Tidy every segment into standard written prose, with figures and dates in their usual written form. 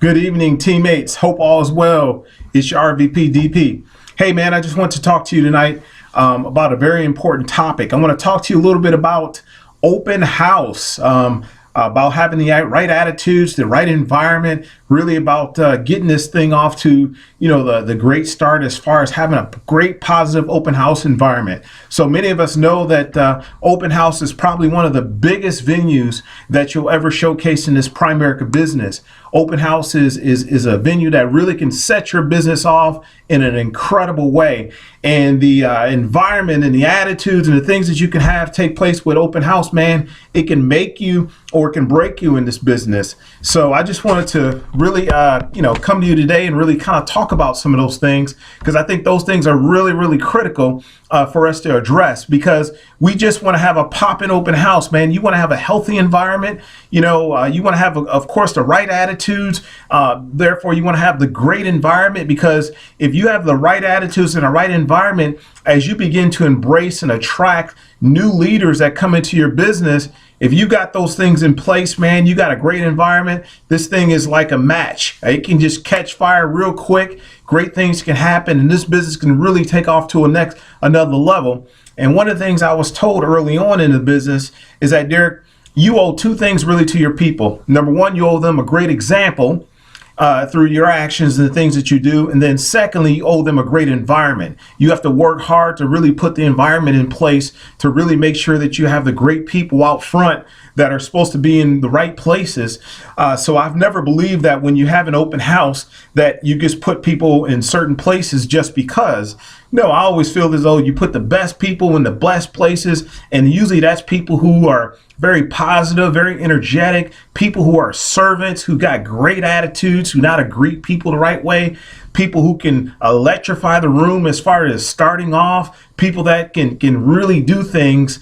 Good evening, teammates. Hope all is well. It's your RVP DP. Hey, man, I just want to talk to you tonight about a very important topic. I want to talk to you a little bit about open house, about having the right attitudes, the right environment, really about getting this thing off to, the great start as far as having a great positive open house environment. So many of us know that open house is probably one of the biggest venues that you'll ever showcase in this Primerica business. Open house is a venue that really can set your business off in an incredible way. And the environment and the attitudes and the things that you can have take place with open house, man, it can make you or it can break you in this business. So I just wanted to really, come to you today and really kind of talk about some of those things, because I think those things are really, really critical for us to address, because we just want to have a pop-in open house, man. You want to have a healthy environment. You want to have, of course, the right attitudes. Therefore, you want to have the great environment, because if you have the right attitudes and the right environment, as you begin to embrace and attract new leaders that come into your business, if you got those things in place, man, you got a great environment. This thing is like a match. It can just catch fire real quick. Great things can happen, and this business can really take off to another level. And one of the things I was told early on in the business is that, Derek, you owe two things really to your people. Number one, you owe them a great example through your actions and the things that you do. And then secondly, you owe them a great environment. You have to work hard to really put the environment in place to really make sure that you have the great people out front that are supposed to be in the right places. So I've never believed that when you have an open house that you just put people in certain places just because. No, I always feel as though you put the best people in the best places, and usually that's people who are very positive, very energetic, people who are servants, who got great attitudes, who know how to greet people the right way, people who can electrify the room as far as starting off, people that can really do things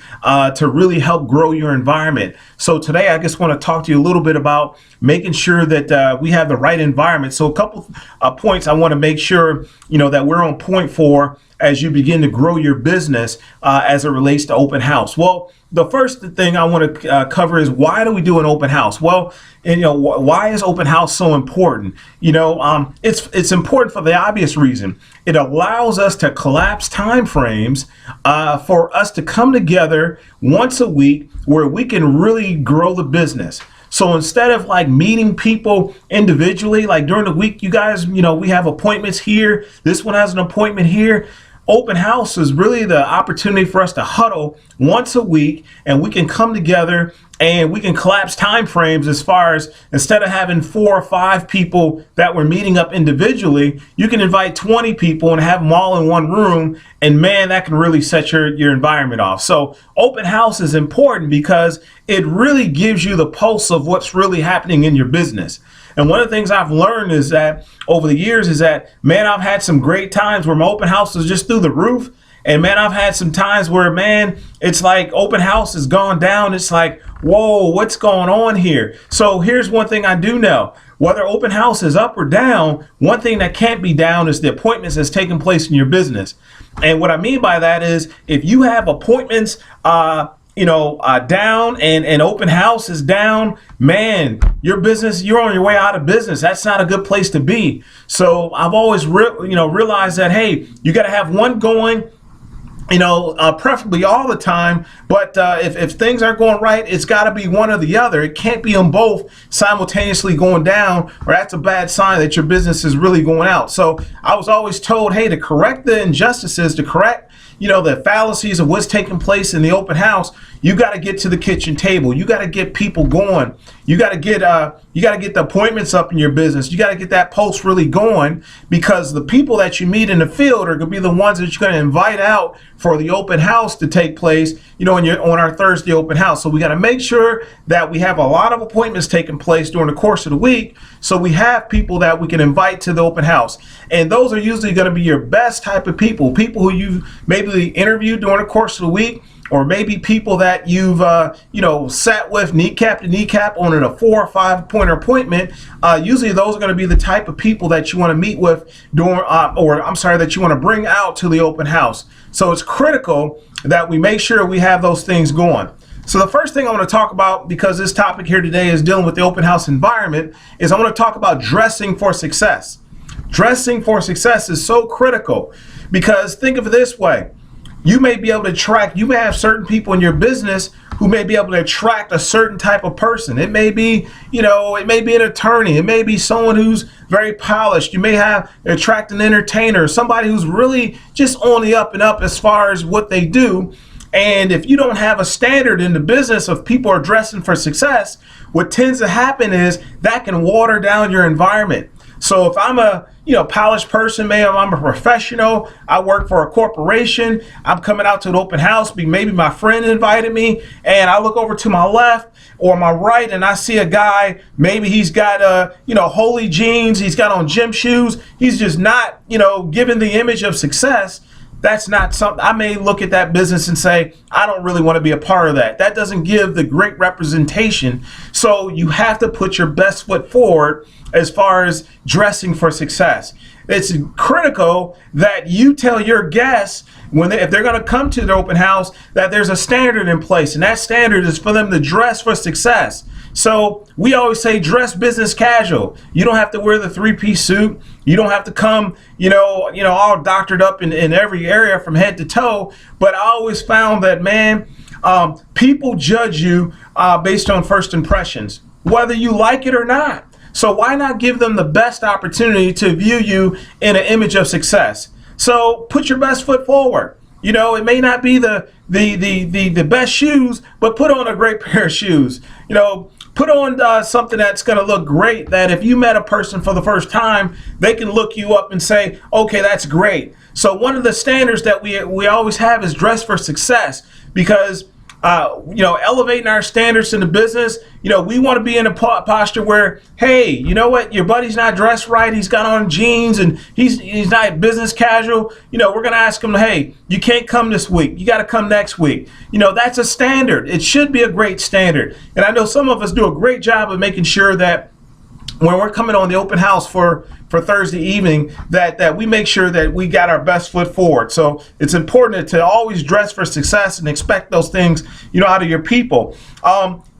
to really help grow your environment. So today I just want to talk to you a little bit about making sure that we have the right environment. So a couple points I want to make sure that we're on point for as you begin to grow your business as it relates to open house. Well, the first thing I want to cover is, why do we do an open house? Well, why is open house so important? It's important for the obvious reason. It allows us to collapse time frames for us to come together once a week where we can really grow the business. So instead of like meeting people individually, like during the week, you guys, we have appointments here. This one has an appointment here. Open house is really the opportunity for us to huddle once a week, and we can come together and we can collapse time frames as far as, instead of having 4 or 5 people that we're meeting up individually, you can invite 20 people and have them all in one room. And man, that can really set your environment off. So open house is important because it really gives you the pulse of what's really happening in your business. And one of the things I've learned is that over the years is that, man, I've had some great times where my open house is just through the roof. And man, I've had some times where, man, it's like open house has gone down. It's like, whoa, what's going on here? So here's one thing I do know. Whether open house is up or down, one thing that can't be down is the appointments that's taking place in your business. And what I mean by that is, if you have appointments down and open house is down, man, your business, you're on your way out of business. That's not a good place to be. So I've always realized that, hey, you got to have one going, preferably all the time. But if things aren't going right, it's got to be one or the other. It can't be on both simultaneously going down, or that's a bad sign that your business is really going out. So I was always told, hey, to correct the injustices, to correct the fallacies of what's taking place in the open house, you got to get to the kitchen table. You got to get people going. You got to get the appointments up in your business. You got to get that pulse really going, because the people that you meet in the field are going to be the ones that you're going to invite out for the open house to take place, on our Thursday open house. So we got to make sure that we have a lot of appointments taking place during the course of the week, so we have people that we can invite to the open house. And those are usually going to be your best type of people who you maybe interviewed during the course of the week, or maybe people that you've sat with kneecap to kneecap on a 4 or 5 pointer appointment. Usually those are going to be the type of people that you want to meet with that you want to bring out to the open house. So it's critical that we make sure we have those things going. So the first thing I want to talk about, because this topic here today is dealing with the open house environment, is I want to talk about dressing for success. Dressing for success is so critical, because think of it this way. You may be able to attract, you may have certain people in your business who may be able to attract a certain type of person. It may be, it may be an attorney. It may be someone who's very polished. You may have attract an entertainer, somebody who's really just on the up and up as far as what they do. And if you don't have a standard in the business of people are dressing for success, what tends to happen is that can water down your environment. So if I'm a polished person, maybe I'm a professional, I work for a corporation, I'm coming out to an open house, maybe my friend invited me, and I look over to my left or my right and I see a guy, maybe he's got holy jeans, he's got on gym shoes, he's just not giving the image of success. That's not something, I may look at that business and say, I don't really want to be a part of that. That doesn't give the great representation. So you have to put your best foot forward as far as dressing for success. It's critical that you tell your guests if they're going to come to the open house that there's a standard in place, and that standard is for them to dress for success. So we always say dress business casual. You don't have to wear the three-piece suit. You don't have to come, all doctored up in every area from head to toe. But I always found that, man, people judge you based on first impressions, whether you like it or not. So why not give them the best opportunity to view you in an image of success? So put your best foot forward. It may not be the best shoes, but put on a great pair of shoes. Put on something that's going to look great, that if you met a person for the first time, they can look you up and say, okay, that's great. So one of the standards that we always have is dress for success, because elevating our standards in the business, we want to be in a posture where, hey, you know what, your buddy's not dressed right, he's got on jeans and he's not business casual, we're going to ask him, hey, you can't come this week, you got to come next week. That's a standard. It should be a great standard. And I know some of us do a great job of making sure that when we're coming on the open house for Thursday evening, that we make sure that we got our best foot forward. So it's important to always dress for success and expect those things, out of your people.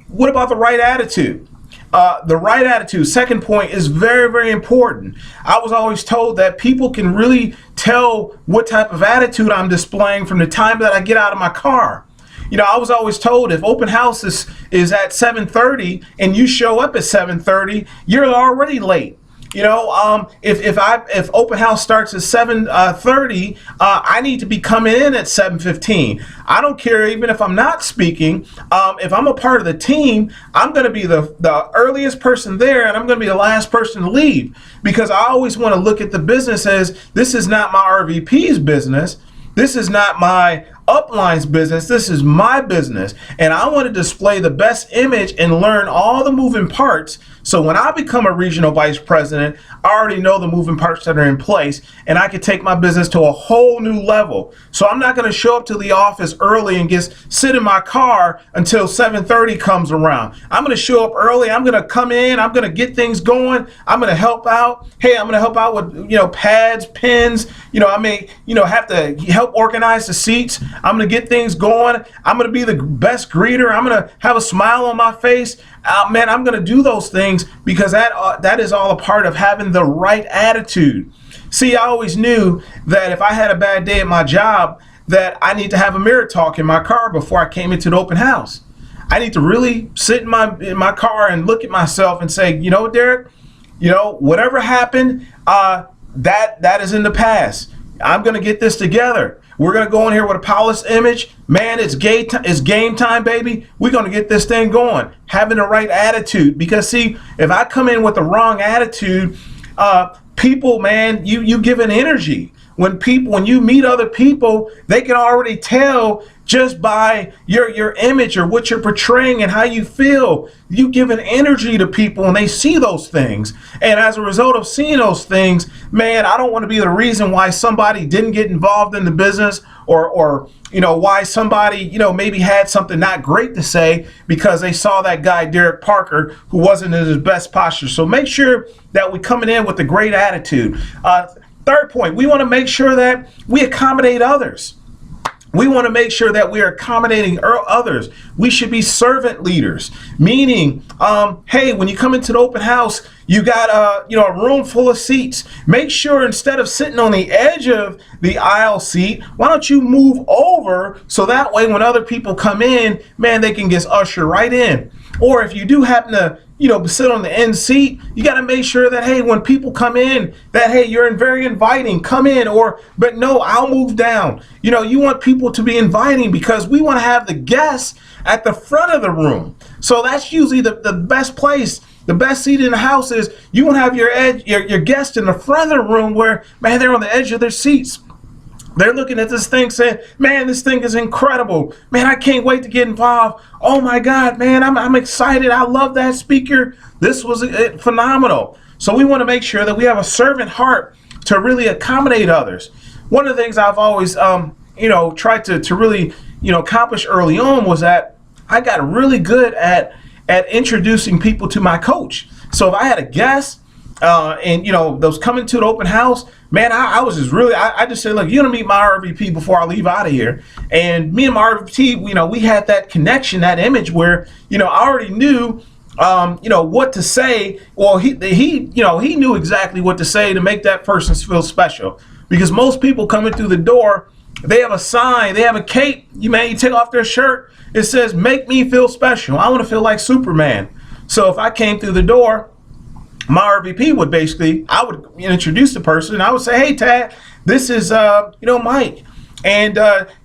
What about the right attitude? The right attitude, second point, is very, very important. I was always told that people can really tell what type of attitude I'm displaying from the time that I get out of my car. I was always told if open house is at 7:30 and you show up at 7:30, you're already late. If open house starts at 7:30, I need to be coming in at 7:15. I don't care even if I'm not speaking. If I'm a part of the team, I'm going to be the earliest person there, and I'm going to be the last person to leave, because I always want to look at the business as this is not my RVP's business. This is not my upline's business. This is my business. And I want to display the best image and learn all the moving parts. So when I become a regional vice president, I already know the moving parts that are in place, and I can take my business to a whole new level. So I'm not going to show up to the office early and just sit in my car until 7:30 comes around. I'm going to show up early. I'm going to come in. I'm going to get things going. I'm going to help out. Hey, I'm going to help out with, pads, pens. I may, have to help organize the seats. I'm going to get things going. I'm going to be the best greeter. I'm going to have a smile on my face. Man, I'm going to do those things because that is all a part of having the right attitude. See, I always knew that if I had a bad day at my job, that I need to have a mirror talk in my car before I came into the open house. I need to really sit in my car and look at myself and say, Derek, whatever happened, that is in the past. I'm going to get this together. We're going to go in here with a polished image. Man, it's game time, baby. We're going to get this thing going. Having the right attitude. Because, see, if I come in with the wrong attitude, people, man, you give an energy. When you meet other people, they can already tell just by your image or what you're portraying and how you feel. You give an energy to people and they see those things. And as a result of seeing those things, man, I don't want to be the reason why somebody didn't get involved in the business or why somebody, maybe had something not great to say because they saw that guy, Derek Parker, who wasn't in his best posture. So make sure that we're coming in with a great attitude. Third point, we want to make sure that we accommodate others. We want to make sure that we are accommodating others. We should be servant leaders, meaning, hey, when you come into the open house, you got a room full of seats. Make sure instead of sitting on the edge of the aisle seat, why don't you move over so that way when other people come in, man, they can just usher right in. Or if you do happen to sit on the end seat, you got to make sure that, hey, when people come in, that, hey, you're very inviting, come in, but no, I'll move down. You want people to be inviting because we want to have the guests at the front of the room. So that's usually the best place. The best seat in the house is you want to have your guest in the front of the room where, man, they're on the edge of their seats. They're looking at this thing saying, man, this thing is incredible. Man, I can't wait to get involved. Oh my God, man, I'm excited. I love that speaker. This was phenomenal. So we want to make sure that we have a servant heart to really accommodate others. One of the things I've always, tried to really, accomplish early on was that I got really good at introducing people to my coach. So if I had a guest, those coming to the open house, man, I was just really, I just said, look, you're gonna meet my RVP before I leave out of here. And me and my RVP, we had that connection, that image where, I already knew, what to say. Well, he knew exactly what to say to make that person feel special. Because most people coming through the door, they have a sign, they have a cape. You take off their shirt, it says, make me feel special. I want to feel like Superman. So if I came through the door, my RVP would I would introduce the person and I would say, hey, Tad, this is, Mike. And,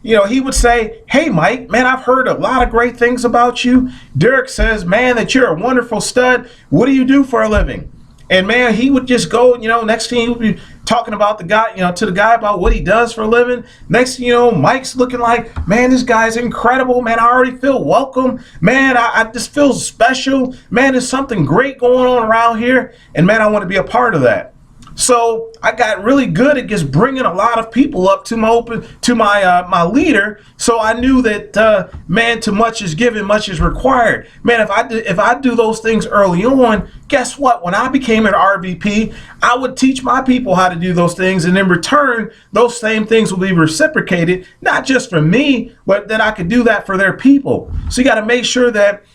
he would say, hey, Mike, man, I've heard a lot of great things about you. Derek says, man, that you're a wonderful stud. What do you do for a living? And, man, he would just go, next thing he would be talking about the guy, to the guy about what he does for a living. Next thing you know, Mike's looking like, man, this guy's incredible. Man, I already feel welcome. Man, I just feel special. Man, there's something great going on around here. And, man, I want to be a part of that. So I got really good at just bringing a lot of people up to my leader. So I knew that, man, too much is given, much is required. Man, if I do those things early on, guess what? When I became an RVP, I would teach my people how to do those things. And in return, those same things will be reciprocated, not just from me, but that I could do that for their people. So you got to make sure that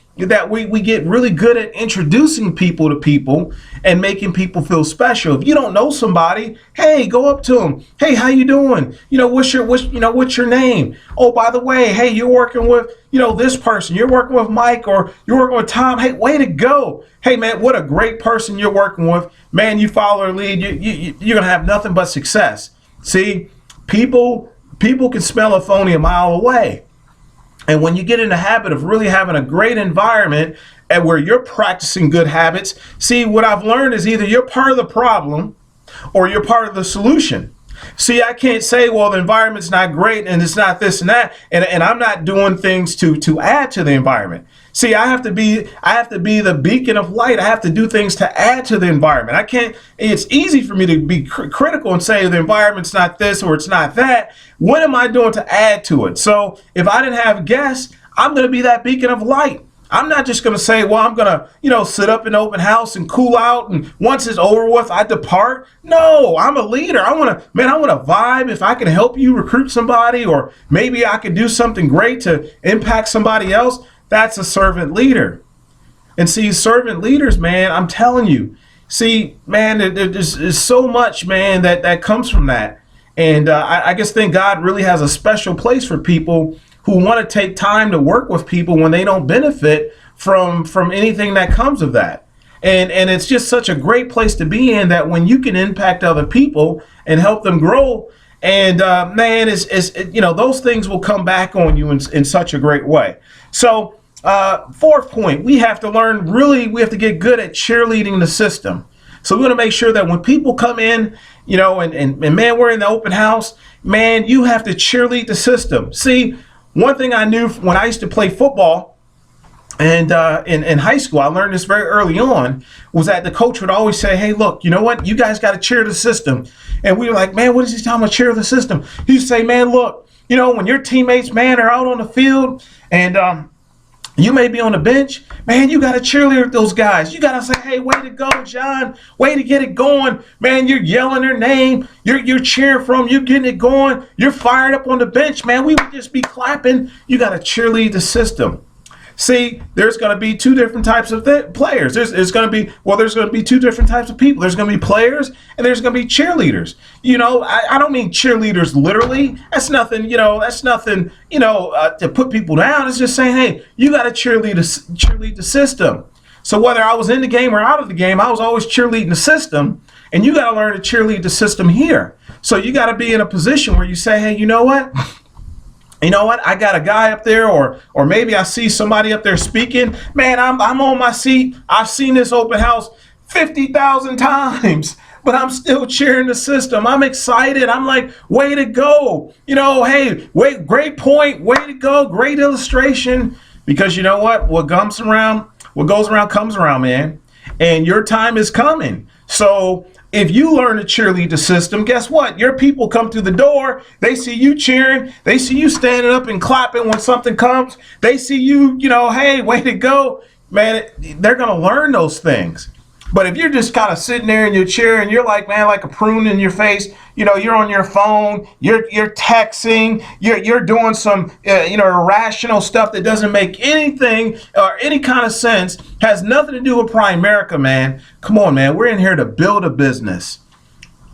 we get really good at introducing people to people and making people feel special. If you don't know somebody, hey, go up to them. Hey, how you doing? What's your name? Oh, by the way, hey, you're working with, this person. You're working with Mike or you're working with Tom. Hey, way to go. Hey, man, what a great person you're working with. Man, you follow their lead. You're going to have nothing but success. See, people can smell a phony a mile away. And when you get in the habit of really having a great environment and where you're practicing good habits, see, what I've learned is either you're part of the problem or you're part of the solution. See, I can't say, well, the environment's not great and it's not this and that, and I'm not doing things to add to the environment. See, I have to be the beacon of light. I have to do things to add to the environment. It's easy for me to be critical and say the environment's not this or it's not that. What am I doing to add to it? So if I didn't have guests, I'm going to be that beacon of light. I'm not just going to say, well, I'm going to, sit up in the open house and cool out. And once it's over with, I depart. No, I'm a leader. I want to vibe. If I can help you recruit somebody, or maybe I could do something great to impact somebody else, that's a servant leader. And see, servant leaders, man, I'm telling you, see, man, there's so much, man, that comes from that. And I just think God really has a special place for people who want to take time to work with people when they don't benefit from anything that comes of that. And it's just such a great place to be in, that when you can impact other people and help them grow, and man, those things will come back on you in such a great way. So fourth point, we have to get good at cheerleading the system. So we want to make sure that when people come in, and man, we're in the open house, man, you have to cheerlead the system. See, one thing I knew when I used to play football, and in high school, I learned this very early on, was that the coach would always say, hey, look, you know what? You guys got to cheer the system. And we were like, man, what is he talking about, cheer the system? He would say, man, look, when your teammates, man, are out on the field and You may be on the bench, man. You got to cheerleader those guys. You got to say, "Hey, way to go, John! Way to get it going, man!" You're yelling their name. You're cheering for them. You're getting it going. You're fired up on the bench, man. We would just be clapping. You got to cheerlead the system. See, there's going to be two different types of players. There's going to be two different types of people. There's going to be players and there's going to be cheerleaders. I don't mean cheerleaders literally. That's nothing, to put people down. It's just saying, hey, you got to cheerlead the system. So whether I was in the game or out of the game, I was always cheerleading the system. And you got to learn to cheerlead the system here. So you got to be in a position where you say, hey, you know what? I got a guy up there, or maybe I see somebody up there speaking. Man, I'm on my seat. I've seen this open house 50,000 times, but I'm still cheering the system. I'm excited. I'm like, way to go. Hey, great point. Way to go. Great illustration. Because you know what? What goes around comes around, man. And your time is coming. So if you learn to cheerlead the system, guess what? Your people come through the door. They see you cheering. They see you standing up and clapping when something comes. They see you, hey, way to go. Man, they're going to learn those things. But if you're just kind of sitting there in your chair and you're like, man, like a prune in your face, you're on your phone, you're texting, you're doing some, irrational stuff that doesn't make anything or any kind of sense, has nothing to do with Primerica, man. Come on, man. We're in here to build a business.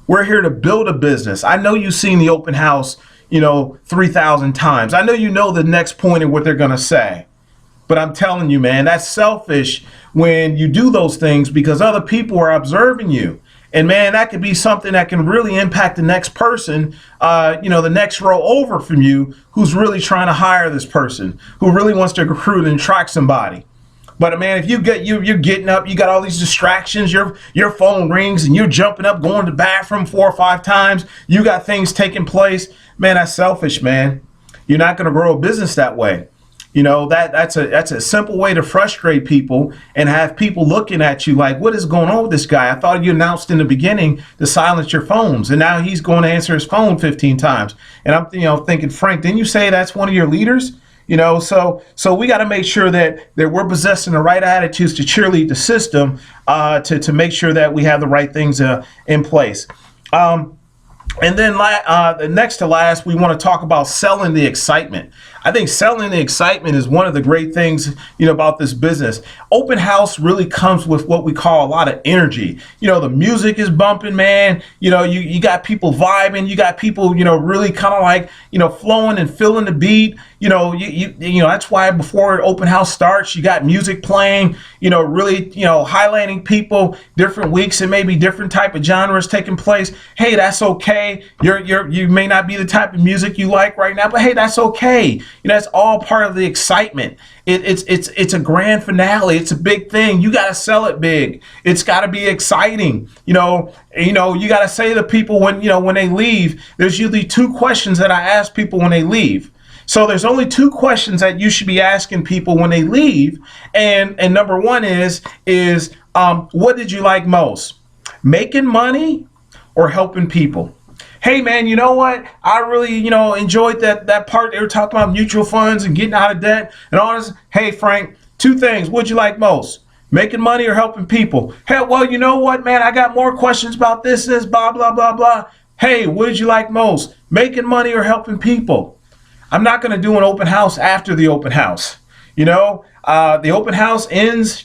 We're here to build a business. I know you've seen the open house, 3,000 times. I know you know the next point and what they're going to say. But I'm telling you, man, that's selfish when you do those things because other people are observing you. And man, that could be something that can really impact the next person, the next row over from you who's really trying to hire this person, who really wants to recruit and attract somebody. But man, if you're getting up, you got all these distractions, your phone rings and you're jumping up, going to the bathroom 4 or 5 times, you got things taking place, man, that's selfish, man. You're not going to grow a business that way. That's a simple way to frustrate people and have people looking at you like, what is going on with this guy? I thought you announced in the beginning to silence your phones, and now he's going to answer his phone 15 times. And I'm thinking, Frank, didn't you say that's one of your leaders? So we got to make sure that we're possessing the right attitudes to cheerlead the system, to make sure that we have the right things in place. And then the next to last, we want to talk about selling the excitement. I think selling the excitement is one of the great things, about this business. Open house really comes with what we call a lot of energy. The music is bumping, man. You got people vibing. You got people, really kind of like, flowing and feeling the beat. That's why before open house starts, you got music playing, really, highlighting people, different weeks and maybe different type of genres taking place. Hey, that's okay. You may not be the type of music you like right now, but hey, that's okay. That's all part of the excitement. It's a grand finale. It's a big thing. You got to sell it big. It's got to be exciting. You got to say to people when they leave, there's usually 2 questions that I ask people when they leave. So there's only 2 questions that you should be asking people when they leave. And number 1 is what did you like most? Making money or helping people? Hey man, you know what? I really, enjoyed that part. They were talking about mutual funds and getting out of debt and all this. Hey Frank, 2 things. What'd you like most? Making money or helping people? Hey, well, you know what, man? I got more questions about this, blah, blah, blah, blah. Hey, what did you like most? Making money or helping people? I'm not going to do an open house after the open house. The open house ends,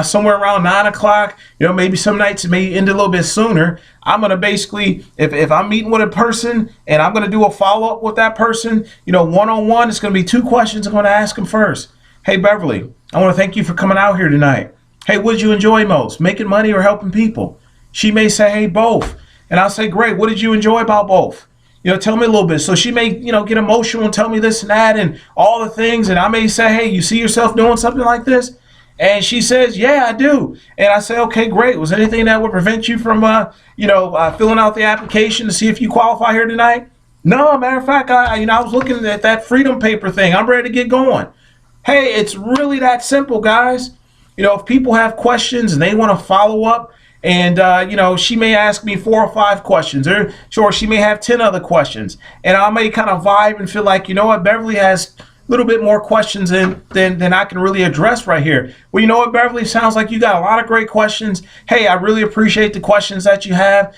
somewhere around 9 o'clock. Maybe some nights it may end a little bit sooner. I'm going to basically, if I'm meeting with a person and I'm going to do a follow-up with that person, one-on-one, it's going to be 2 questions I'm going to ask them first. Hey, Beverly, I want to thank you for coming out here tonight. Hey, what did you enjoy most? Making money or helping people? She may say, hey, both. And I'll say, great. What did you enjoy about both? Tell me a little bit. So she may, get emotional and tell me this and that and all the things. And I may say, hey, you see yourself doing something like this? And she says, yeah, I do. And I say, okay, great. Was there anything that would prevent you from, filling out the application to see if you qualify here tonight? No, matter of fact, I was looking at that freedom paper thing. I'm ready to get going. Hey, it's really that simple, guys. If people have questions and they want to follow up, and, she may ask me 4 or 5 questions, or she may have 10 other questions. And I may kind of vibe and feel like, Beverly has a little bit more questions than I can really address right here. Well, you know what, Beverly? Sounds like you got a lot of great questions. Hey, I really appreciate the questions that you have.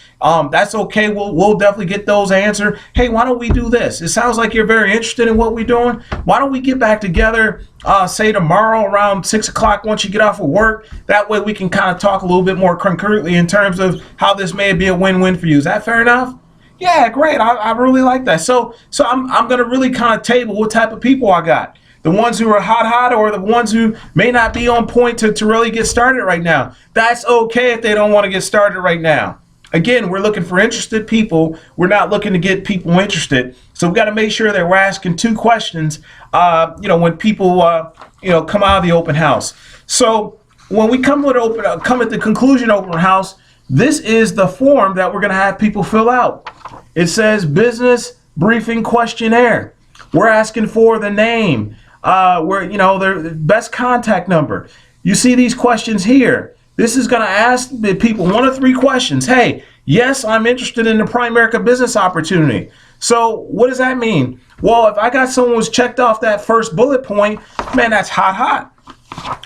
That's okay. We'll definitely get those answered. Hey, why don't we do this? It sounds like you're very interested in what we're doing. Why don't we get back together, say tomorrow around 6 o'clock once you get off of work? That way we can kind of talk a little bit more concretely in terms of how this may be a win-win for you. Is that fair enough? Yeah, great. I really like that. So I'm going to really kind of table what type of people I got. The ones who are hot, or the ones who may not be on point to really get started right now. That's okay if they don't want to get started right now. Again, we're looking for interested people. We're not looking to get people interested. So we got to make sure that we're asking 2 questions, when people, come out of the open house. So when we come at the conclusion of open house, this is the form that we're going to have people fill out. It says business briefing questionnaire. We're asking for the name, their best contact number. You see these questions here. This is going to ask the people 1 of 3 questions. Hey, yes, I'm interested in the Primerica business opportunity. So what does that mean? Well, if I got someone who's checked off that first bullet point, man, that's hot.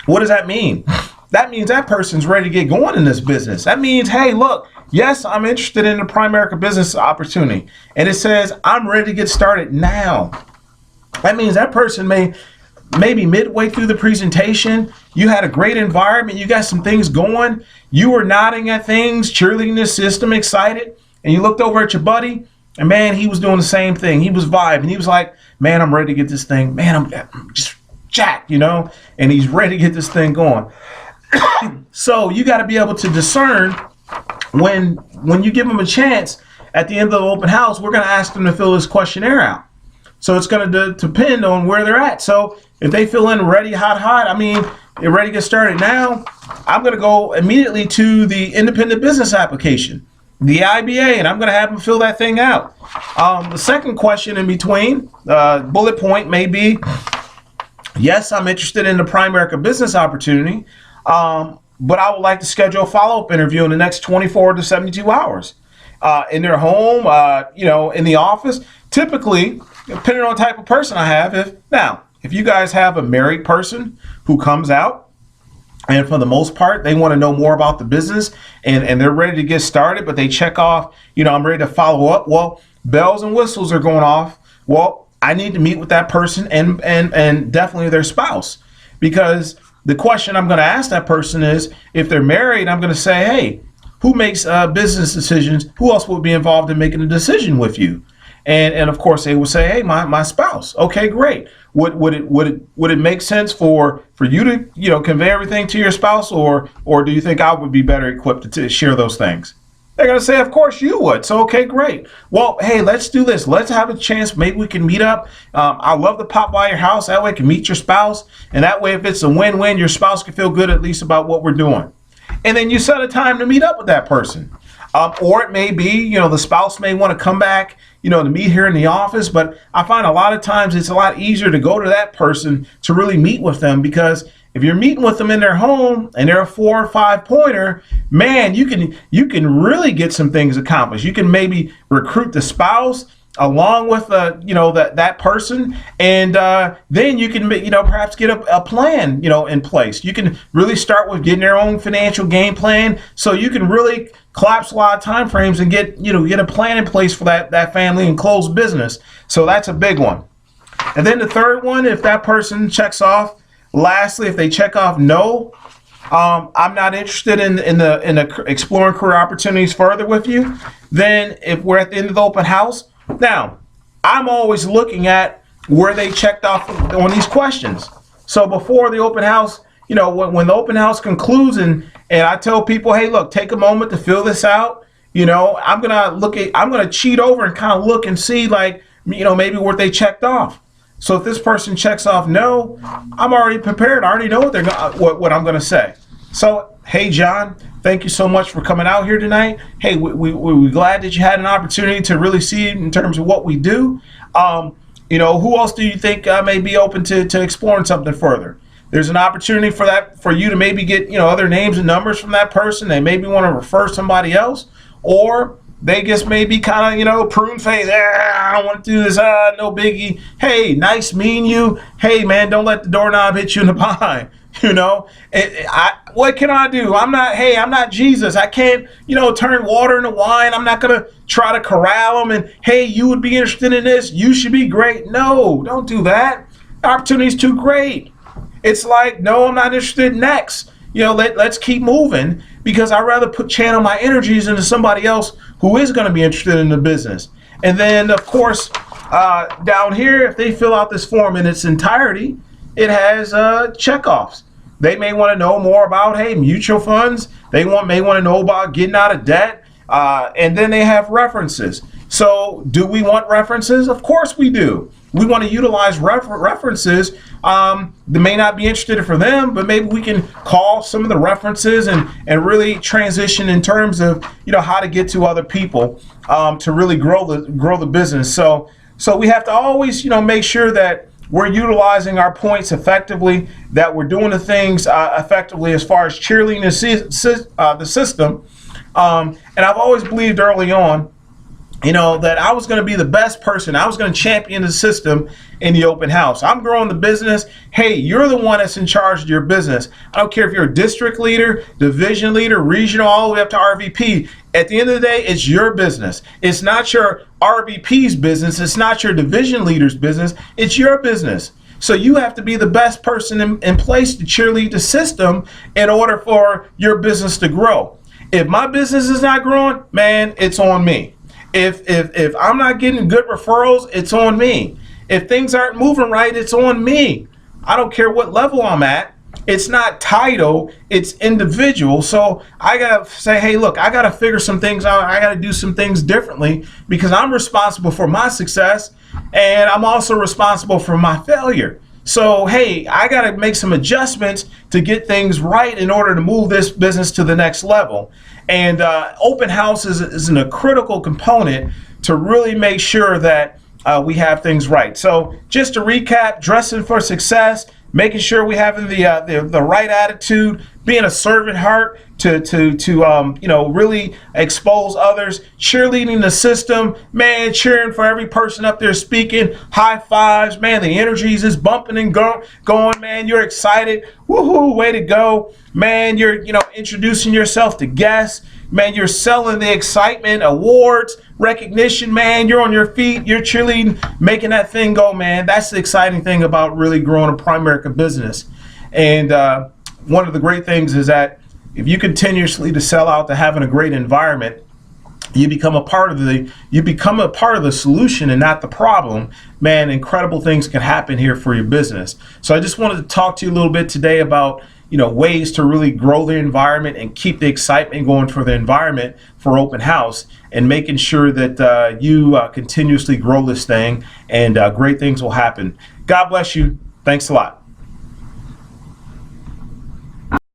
What does that mean? That means that person's ready to get going in this business. That means, hey, look, yes, I'm interested in the Primerica business opportunity. And it says, I'm ready to get started now. That means that person maybe midway through the presentation, you had a great environment, you got some things going, you were nodding at things, cheerleading the system, excited, and you looked over at your buddy, and man, he was doing the same thing. He was vibing. He was like, man, I'm ready to get this thing. Man, I'm just jacked, and he's ready to get this thing going. So you got to be able to discern when you give them a chance. At the end of the open house, we're going to ask them to fill this questionnaire out. So it's going to depend on where they're at. So if they fill in ready, hot, they're ready to get started now, I'm going to go immediately to the independent business application, the IBA, and I'm going to have them fill that thing out. The second question in between, bullet point may be, yes, I'm interested in the Primerica business opportunity, but I would like to schedule a follow-up interview in the next 24 to 72 hours. In their home, in the office. Typically, depending on the type of person I have, if you guys have a married person who comes out, and for the most part, they want to know more about the business and they're ready to get started, but they check off, I'm ready to follow up. Well, bells and whistles are going off. Well, I need to meet with that person and definitely their spouse, because the question I'm going to ask that person is, if they're married, I'm going to say, hey, who makes business decisions? Who else would be involved in making a decision with you? And of course they would say, hey, my spouse. Okay, great. Would it make sense for you to convey everything to your spouse, or do you think I would be better equipped to share those things? They're gonna say, of course you would. So okay, great. Well, hey, let's do this. Let's have a chance. Maybe we can meet up. I'd love to pop by your house. That way I can meet your spouse, and that way if it's a win-win, your spouse can feel good at least about what we're doing. And then you set a time to meet up with that person. Or it may be, the spouse may want to come back, to meet here in the office. But I find a lot of times it's a lot easier to go to that person to really meet with them, because if you're meeting with them in their home and they're a 4 or 5 pointer, man, you can really get some things accomplished. You can maybe recruit the spouse along with that person, and then you can perhaps get a plan in place. You can really start with getting their own financial game plan, so you can really collapse a lot of time frames and get a plan in place for that family and close business. So that's a big one. And then the third one, if that person checks off, lastly, if they check off no, I'm not interested in the exploring career opportunities further with you, then if we're at the end of the open house, now I'm always looking at where they checked off on these questions. So before the open house, when the open house concludes and I tell people, hey, look, take a moment to fill this out. I'm gonna cheat over and kind of look and see, maybe what they checked off. So if this person checks off no, I'm already prepared. I already know what I'm gonna say. So, hey, John, thank you so much for coming out here tonight. Hey, we're glad that you had an opportunity to really see it in terms of what we do. Who else do you think may be open to exploring something further? There's an opportunity for you to maybe get other names and numbers from that person. They maybe want to refer somebody else, or they just may be kind of, prune face. I don't want to do this. No biggie. Hey, nice meeting you. Hey, man, don't let the doorknob hit you in the behind. What can I do? I'm not Jesus. I can't, turn water into wine. I'm not going to try to corral them and, hey, you would be interested in this. You should be great. No, don't do that. The opportunity's too great. It's like, no, I'm not interested. Next. Let's keep moving, because I'd rather channel my energies into somebody else who is going to be interested in the business. And then, of course, down here, if they fill out this form in its entirety, it has checkoffs. They may want to know more about, hey, mutual funds. They may want to know about getting out of debt. And then they have references. So do we want references? Of course we do. We want to utilize references that may not be interested for them, but maybe we can call some of the references and really transition in terms of how to get to other people to really grow the business. So we have to always make sure that we're utilizing our points effectively, that we're doing the things effectively as far as cheerleading the system. And I've always believed early on, that I was going to be the best person. I was going to champion the system in the open house. I'm growing the business. Hey, you're the one that's in charge of your business. I don't care if you're a district leader, division leader, regional, all the way up to RVP. At the end of the day, it's your business. It's not your RVP's business. It's not your division leader's business. It's your business. So you have to be the best person in place to cheerlead the system in order for your business to grow. If my business is not growing, man, it's on me. If I'm not getting good referrals, it's on me. If things aren't moving right, it's on me. I don't care what level I'm at. It's not title, it's individual. So I gotta say, hey, look, I gotta figure some things out. I gotta do some things differently, because I'm responsible for my success, and I'm also responsible for my failure. So, hey, I gotta make some adjustments to get things right in order to move this business to the next level. And open house is a critical component to really make sure that we have things right. So just to recap, dressing for success, making sure we having the right attitude, being a servant heart to really expose others, cheerleading the system, man, cheering for every person up there speaking, high fives, man, the energies is bumping and going, man, you're excited, woohoo, way to go, man, you're introducing yourself to guests, man, you're selling the excitement, awards, recognition, man, you're on your feet, you're cheerleading, making that thing go, man. That's the exciting thing about really growing a Primerica business. And one of the great things is that if you continuously to sell out to having a great environment, you become a part of the solution and not the problem. Man, incredible things can happen here for your business. So I just wanted to talk to you a little bit today about ways to really grow the environment and keep the excitement going for the environment for open house, and making sure that you continuously grow this thing, and great things will happen. God bless you. Thanks a lot.